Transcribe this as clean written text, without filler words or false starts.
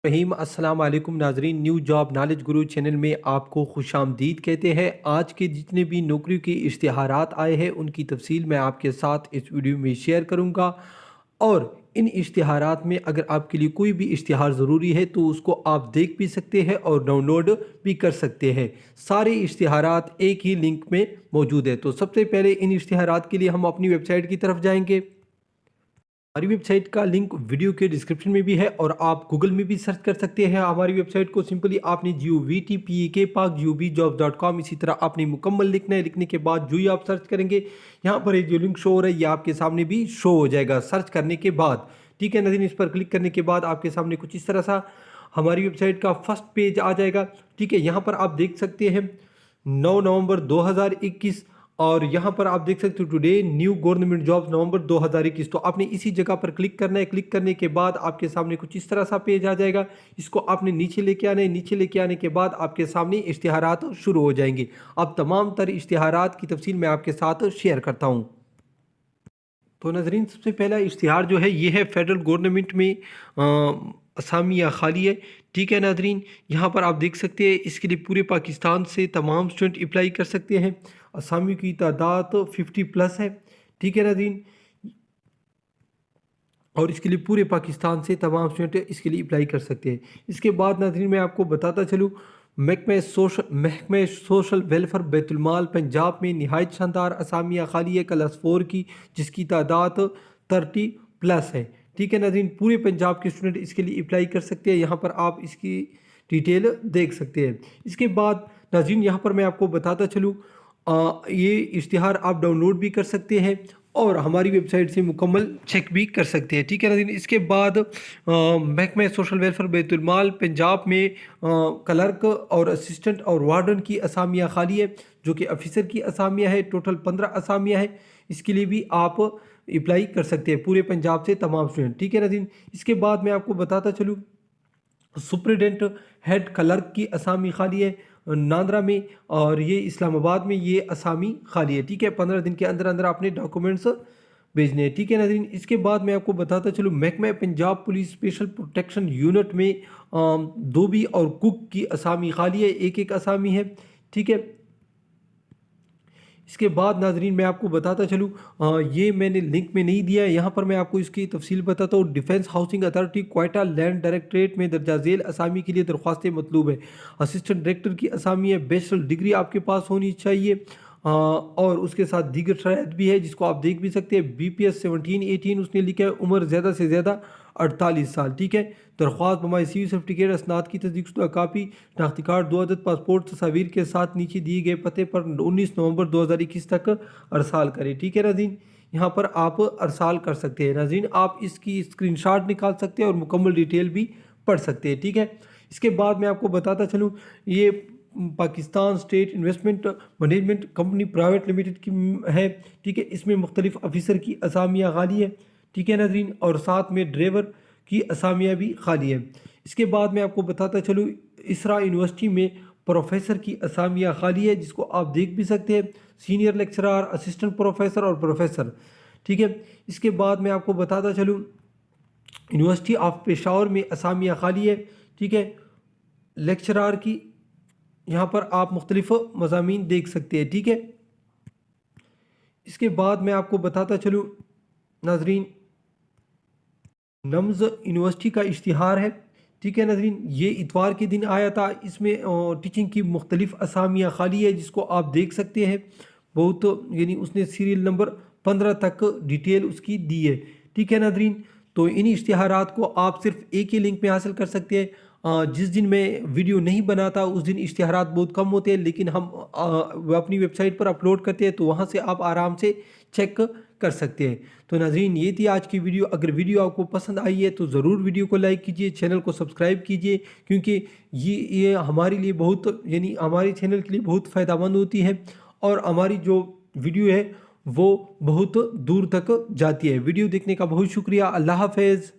रहीम अस्सलाम वालेकुम नाजरीन। न्यू जॉब नॉलेज गुरु चैनल में आपको खुश आमदीद कहते हैं। आज के जितने भी नौकरी के इश्तिहारात आए हैं उनकी तफसील मैं आपके साथ इस वीडियो में शेयर करूंगा। और इन इश्तिहारात में अगर आपके लिए कोई भी इश्तिहार ज़रूरी है तो उसको आप देख भी सकते हैं और डाउनलोड भी कर सकते हैं। सारे इश्तिहारात एक ही लिंक में मौजूद है। तो सबसे पहले इन इश्तिहारात के लिए हम अपनी वेबसाइट की तरफ जाएंगे। हमारी वेबसाइट का लिंक वीडियो के डिस्क्रिप्शन में भी है और आप गूगल में भी सर्च कर सकते हैं। हमारी वेबसाइट को सिंपली आपने GOVTPEK इसी तरह आपने मुकम्मल लिखना है। लिखने के बाद जो ही आप सर्च करेंगे यहाँ पर एक जो लिंक शो हो रहा है ये आपके सामने भी शो हो जाएगा सर्च करने के बाद। ठीक है नाज़रीन, इस पर क्लिक करने के बाद आपके सामने कुछ इस तरह सा हमारी वेबसाइट का फर्स्ट पेज आ जाएगा। ठीक है, यहाँ पर आप देख सकते हैं 9 नवंबर 2021 और यहाँ पर आप देख सकते हो टुडे न्यू गवर्नमेंट जॉब्स नवंबर 2021। तो आपने इसी जगह पर क्लिक करना है। क्लिक करने के बाद आपके सामने कुछ इस तरह सा पेज आ जाएगा। इसको आपने नीचे लेके आना है। नीचे लेके आने के बाद आपके सामने इश्तिहारात शुरू हो जाएंगे। अब तमाम तर इश्तिहारात की तफसील मैं आपके साथ शेयर करता हूँ। तो नाज़रीन, सबसे पहला इश्तिहार जो है ये है फेडरल गवर्नमेंट में असामियाँ खाली है। ठीक है नाज़रीन, यहाँ पर आप देख सकते हैं इसके लिए पूरे पाकिस्तान से तमाम स्टूडेंट अप्लाई कर सकते हैं। असामी की तादाद 50+ है। ठीक है नाज़रीन, और इसके लिए पूरे पाकिस्तान से तमाम स्टूडेंट इसके लिए अप्लाई कर सकते हैं। इसके बाद नाज़रीन मैं आपको बताता चलूँ महकमे सोशल वेलफेयर बैतुलमाल पंजाब में नहायत शानदार असामियाँ खाली है क्लास 4 की, जिसकी तादाद 30+ है। ठीक है नाज़रीन, पूरे पंजाब के स्टूडेंट इसके लिए अप्लाई कर सकते हैं। यहाँ पर आप इसकी डिटेल देख सकते हैं। इसके बाद नाज़रीन यहाँ पर मैं आपको बताता चलूँ ये इश्तिहार आप डाउनलोड भी कर सकते हैं और हमारी वेबसाइट से मुकम्मल चेक भी कर सकते हैं। ठीक है नाज़रीन, इसके बाद महकमे सोशल वेलफेयर बैतुलमाल पंजाब में क्लर्क और असिस्टेंट और वार्डन की असामियाँ खाली है, जो कि ऑफिसर की असामियाँ है। टोटल 15 असामियाँ है। इसके लिए भी आप अप्लाई कर सकते हैं पूरे पंजाब से तमाम स्टूडेंट। ठीक है नाज़रीन, इसके बाद मैं आपको बताता चलूँ सुप्रिटेंडेंट हेड क्लर्क की असामी खाली है नांदरा में और ये इस्लामाबाद में ये असामी खाली है। ठीक है, 15 दिन के अंदर अंदर आपने डॉक्यूमेंट्स भेजने हैं। ठीक है नाज़रीन, इसके बाद मैं आपको बताता चलूँ महकमा Punjab police special protection unit में धोबी और कुक की असामी खाली है, एक एक असामी है। ठीक है, इसके बाद नाजरीन मैं आपको बताता चलूँ ये मैंने लिंक में नहीं दिया है, यहाँ पर मैं आपको इसकी तफसील बताता हूँ। Defence housing authority Quetta land directorate में दर्जा झेल असामी के लिए दरख्वास्तें मतलूब है। असिस्टेंट डायरेक्टर की असामी है। बैचलर डिग्री आपके पास होनी चाहिए और उसके साथ दीगर शराइत भी है जिसको आप देख भी सकते हैं। BPS 17-18 उसने लिखा है। उम्र ज़्यादा से ज़्यादा 48 साल। ठीक है, दरख्वास्त बमाई CV सर्टिफिकेट असनाद की तस्दीक शुदा कापी शनाख्ती कार्ड 2 अदद पासपोर्ट तस्वीर के साथ नीचे दिए गए पते पर 19 नवंबर 2021 तक अरसाल करें। ठीक है नाज़रीन, यहाँ पर आप अरसाल कर सकते हैं। नाज़रीन आप इसकी स्क्रीनशॉट निकाल सकते हैं और मुकम्मल डिटेल भी पढ़ सकते हैं। ठीक है, इसके बाद मैं आपको बताता चलूँ ये Pakistan estate investment management company private limited की है। ठीक है, इसमें मुख्तलिफ ऑफिसर की असामियाँ खाली है। ठीक है नाज़रीन, और साथ में ड्राइवर की असामियाँ भी खाली है। इसके बाद मैं आपको बताता चलूँ इसरा यूनिवर्सिटी में प्रोफेसर की असामियाँ खाली है, जिसको आप देख भी सकते हैं। सीनियर लेक्चरार, असिस्टेंट प्रोफेसर और प्रोफेसर। ठीक है, इसके बाद मैं आपको बताता चलूँ यूनिवर्सिटी ऑफ पेशावर में असामियाँ खाली है। ठीक है, लेक्चरार की यहाँ पर आप मुख्तलिफ मज़ामीन देख सकते हैं। ठीक है, इसके बाद मैं आपको बताता चलूँ नाजरीन नम्ज़ यूनिवर्सिटी का इश्तिहार है। ठीक है नाजरीन, ये इतवार के दिन आया था। इसमें टीचिंग की मुख्तलिफ असामियाँ खाली है जिसको आप देख सकते हैं। बहुत यानी उसने सीरियल नंबर 15 तक डिटेल उसकी दी है। ठीक है नाजरीन, तो इन इश्तिहारात को आप सिर्फ एक ही लिंक में हासिल कर सकते हैं। जिस दिन मैं वीडियो नहीं बनाता उस दिन इश्तिहारात बहुत कम होते हैं, लेकिन हम अपनी वेबसाइट पर अपलोड करते हैं तो वहाँ से आप आराम से चेक कर सकते हैं। तो नाज़रीन ये थी आज की वीडियो। अगर वीडियो आपको पसंद आई है तो ज़रूर वीडियो को लाइक कीजिए, चैनल को सब्सक्राइब कीजिए, क्योंकि ये हमारे लिए बहुत यानी हमारे चैनल के लिए बहुत फ़ायदेमंद होती है और हमारी जो वीडियो है वो बहुत दूर तक जाती है। वीडियो देखने का बहुत शुक्रिया। अल्लाह हाफ़िज़।